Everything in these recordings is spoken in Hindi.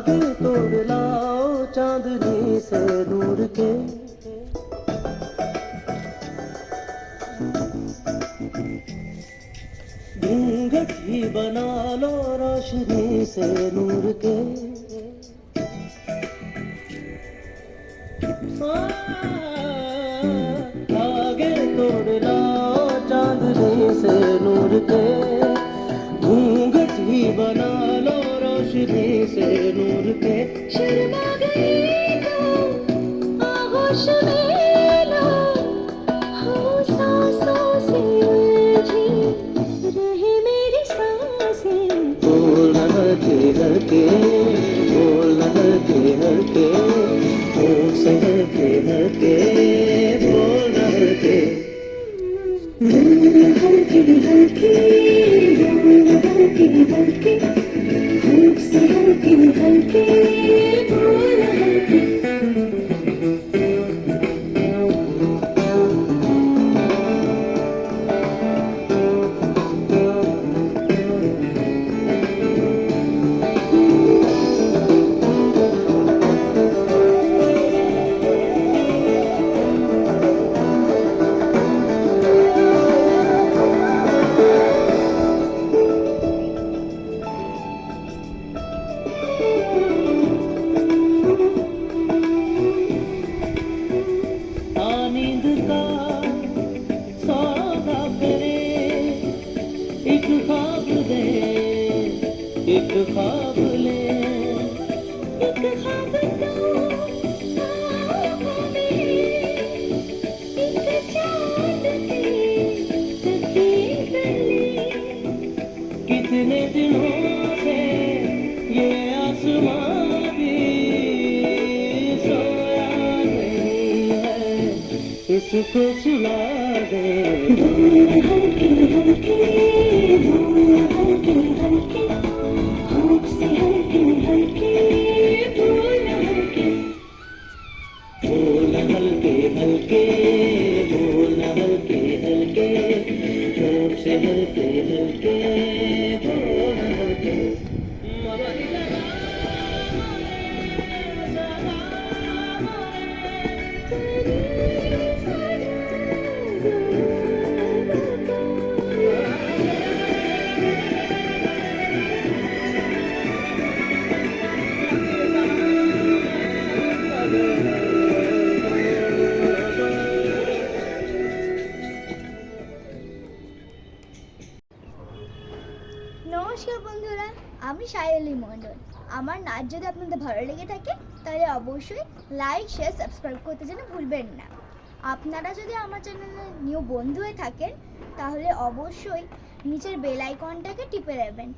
आगे तोड़ लाओ चांदनी से नूर के। घूंघट ही बना लो रोशनी से नूर के। आगे तोड़ लाओ चांदनी से नूर के। घूंघट ही बना लो रोशनी से नूर के। शर्मा गई तो आगोश में लो, हो सांसों से उलझी रहे मेरी सांसें। बोल हल्के हल्के, बोल हल्के हल्के, होठ से हल्के हल्के, बोल हल्के। बोल हल्के हल्के, बोल हल्के हल्के, होठ से हल्के हल्के, बोल हल्के। नींद का सौदा करे, एक ख्वाब दे, एक ख्वाब ले। एक ख्वाब दो आँखों में, एक चाँद के तकिए तले। कितने दिनों से ये आसमां भी सोया नहीं है, इसको सुला दे। बोल हल्के हल्के, बोल हल्के हल्के, होठ से हल्के हल्के, बोल हल्के। बोल हल्के हल्के, बोल हल्के हल्के, होठ से हल्के हल्के, बोल हल्के। নমস্কার বন্ধুরা, আমি সায়লী মণ্ডল। আমার নাচ যদি আপনাদের ভালো লেগে থাকে তাহলে অবশ্যই লাইক, শেয়ার, সাবস্ক্রাইব করতে যেন ভুলবেন না। আপনারা যদি আমার চ্যানেলে নিউ বন্ধু হয়ে থাকেন তাহলে অবশ্যই নিচের বেল আইকনটাকে টিপে দেবেন,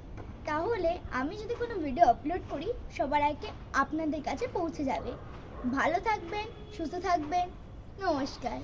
তাহলে আমি যদি কোনো ভিডিও আপলোড করি সবার আগে আপনাদের কাছে পৌঁছে যাবে। ভালো থাকবেন, সুস্থ থাকবেন। নমস্কার।